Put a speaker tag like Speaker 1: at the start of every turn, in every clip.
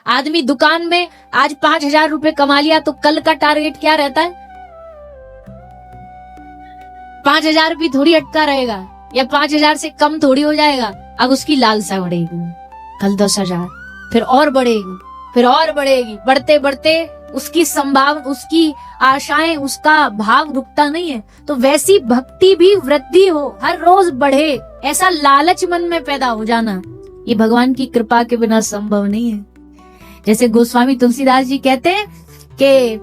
Speaker 1: आदमी दुकान में आज 5,000 रुपए कमा लिया तो कल का टारगेट क्या रहता है? 5,000 भी थोड़ी अटका रहेगा, या 5,000 से कम थोड़ी हो जाएगा। अब उसकी लालसा बढ़ेगी, कल 10,000, फिर और बढ़ेगी, फिर और बढ़ेगी। बढ़ते बढ़ते उसकी संभावना, उसकी आशाएं, उसका भाव रुकता नहीं है। तो वैसी भक्ति भी वृद्धि हो, हर रोज बढ़े, ऐसा लालच मन में पैदा हो जाना, ये भगवान की कृपा के बिना संभव नहीं है। जैसे गोस्वामी तुलसीदास जी कहते हैं कि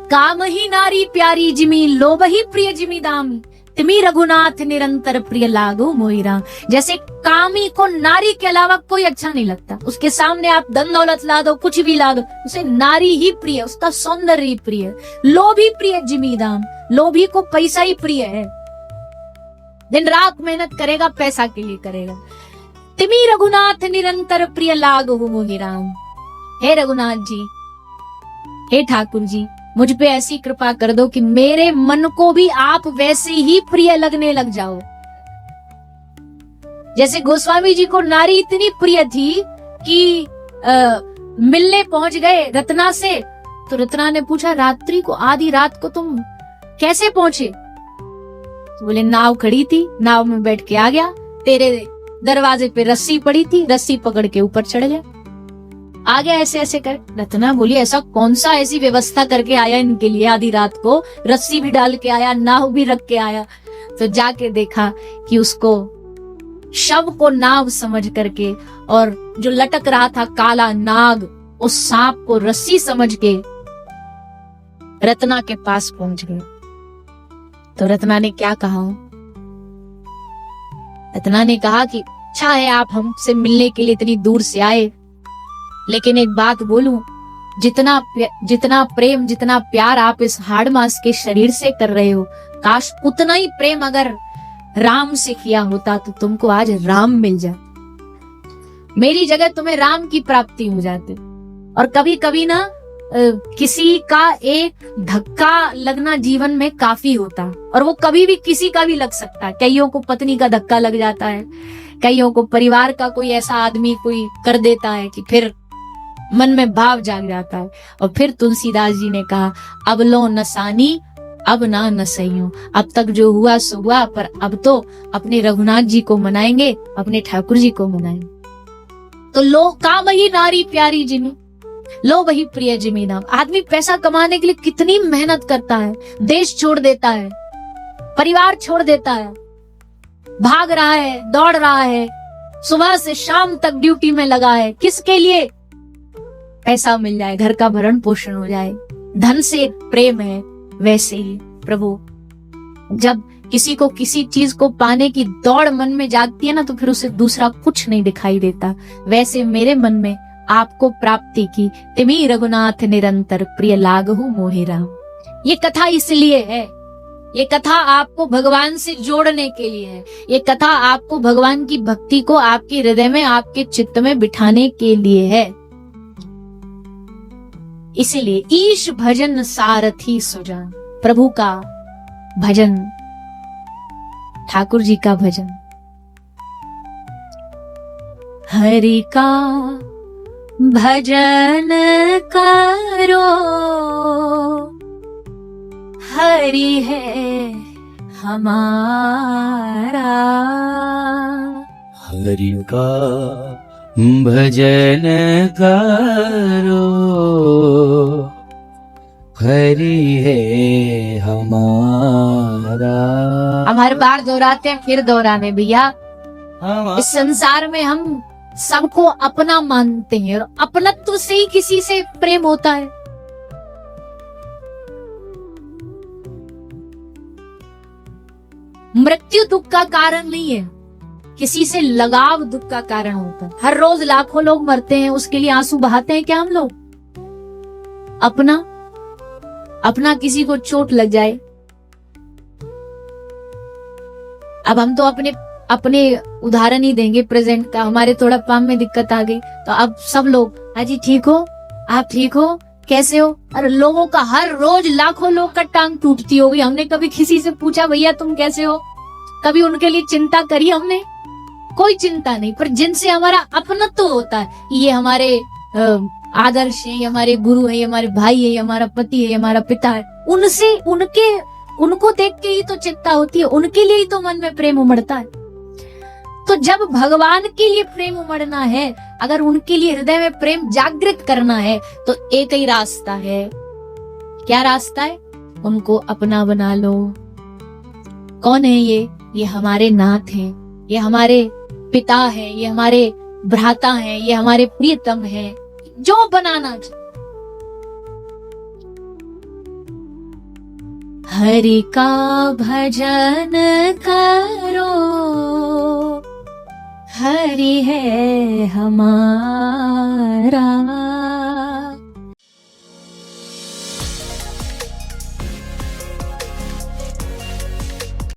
Speaker 1: काम ही नारी प्यारी जिमी, लोभ ही प्रिय जिमी दाम, तिमी रघुनाथ निरंतर प्रिय लागो मोहि राम। जैसे कामी को नारी के अलावा कोई अच्छा नहीं लगता, उसके सामने आप धन दौलत ला दो, कुछ भी ला दो, उसे नारी ही प्रिय, उसका सौंदर्य ही प्रिय। लोभी प्रिय जिमी दाम, लोभी को पैसा ही प्रिय है, दिन रात मेहनत करेगा, पैसा के लिए करेगा। तिमी रघुनाथ निरंतर प्रिय लागो मोहि राम। हे रघुनाथ जी, हे ठाकुर जी, मुझ पे ऐसी कृपा कर दो कि मेरे मन को भी आप वैसे ही प्रिय लगने लग जाओ। जैसे गोस्वामी जी को नारी इतनी प्रिय थी कि मिलने पहुंच गए रत्ना से, तो रत्ना ने पूछा, रात्रि को, आधी रात को तुम कैसे पहुंचे? तो बोले, नाव खड़ी थी, नाव में बैठ के आ गया, तेरे दरवाजे पे रस्सी पड़ी थी, रस्सी पकड़ के ऊपर चढ़ गया, आ गया ऐसे ऐसे कर। रत्ना बोली, ऐसा कौन सा ऐसी व्यवस्था करके आया इनके लिए, आधी रात को रस्सी भी डाल के आया, नाव भी रख के आया। तो जाके देखा कि उसको शव को नाव समझ करके, और जो लटक रहा था काला नाग, उस सांप को रस्सी समझ के रत्ना के पास पहुंच गए। तो रत्ना ने क्या कहा? रत्ना ने कहा कि अच्छा है आप हमसे मिलने के लिए इतनी दूर से आए, लेकिन एक बात बोलूं, जितना प्रेम, जितना प्यार आप इस हाड़ मास के शरीर से कर रहे हो, काश उतना ही प्रेम अगर राम से किया होता तो तुमको आज राम मिल जाता, मेरी जगह तुम्हें राम की प्राप्ति हो जाती। और कभी कभी ना किसी का एक धक्का लगना जीवन में काफी होता, और वो कभी भी किसी का भी लग सकता है। कईयों को पत्नी का धक्का लग जाता है, कईयों को परिवार का कोई ऐसा आदमी कोई कर देता है कि फिर मन में भाव जाग जाता है। और फिर तुलसीदास जी ने कहा, अब लो नसानी अब ना नसइयो, अब तक जो हुआ सो हुआ, पर अब तो अपने रघुनाथ जी को मनाएंगे, अपने ठाकुर जी को मनाएंगे। तो लो काम ही नारी प्यारी जिमी, लो वही प्रिय जिमी नाम। आदमी पैसा कमाने के लिए कितनी मेहनत करता है, देश छोड़ देता है, परिवार छोड़ देता है, भाग रहा है, दौड़ रहा है, सुबह से शाम तक ड्यूटी में लगा है, किसके लिए? पैसा मिल जाए, घर का भरण पोषण हो जाए, धन से प्रेम है। वैसे ही प्रभु, जब किसी को किसी चीज को पाने की दौड़ मन में जागती है ना, तो फिर उसे दूसरा कुछ नहीं दिखाई देता। वैसे मेरे मन में आपको प्राप्ति की, तिमी रघुनाथ निरंतर प्रिय लागहु मोहि राम। ये कथा इसलिए है, ये कथा आपको भगवान से जोड़ने के लिए है, ये कथा आपको भगवान की भक्ति को आपके हृदय में, आपके चित्त में बिठाने के लिए है। इसीलिए ईश भजन सारथी सुजान, प्रभु का भजन, ठाकुर जी का भजन, हरि का भजन करो, हरि है हमारा।
Speaker 2: हरि का भजन करो, हरि है हमारा।
Speaker 1: हम हर बार दोहराते हैं, फिर दोहराने भैया, इस संसार में हम सबको अपना मानते हैं, और अपनत्व से ही किसी से प्रेम होता है। मृत्यु दुख का कारण नहीं है, किसी से लगाव दुख का कारण होता है। हर रोज लाखों लोग मरते हैं, उसके लिए आंसू बहाते हैं क्या हम लोग? अपना किसी को चोट लग जाए, अब हम तो अपने उदाहरण ही देंगे प्रेजेंट का। हमारे थोड़ा पाम में दिक्कत आ गई तो अब सब लोग, हाजी ठीक हो, आप ठीक हो, कैसे हो? अरे लोगों का हर रोज लाखों लोग का टांग टूटती होगी। हमने कभी किसी से पूछा भैया तुम कैसे हो? कभी उनके लिए चिंता करी हमने? कोई चिंता नहीं। पर जिनसे हमारा अपनत्व होता है, ये हमारे आदर्श है, ये हमारे गुरु है, ये हमारे भाई है, ये हमारा पति है, ये हमारा पिता है, उनसे उनको देख के ही तो चिंता होती है, उनके लिए ही तो मन में प्रेम उमड़ता है। तो जब भगवान के लिए प्रेम उमड़ना है, अगर उनके लिए हृदय में प्रेम जागृत करना है, तो एक ही रास्ता है। क्या रास्ता है? उनको अपना बना लो। कौन है ये? ये हमारे नाथ हैं, ये हमारे पिता हैं, ये हमारे भ्राता हैं, ये हमारे प्रियतम हैं, जो बनाना चाहिए। हरि का भजन करो, हरि है हमारा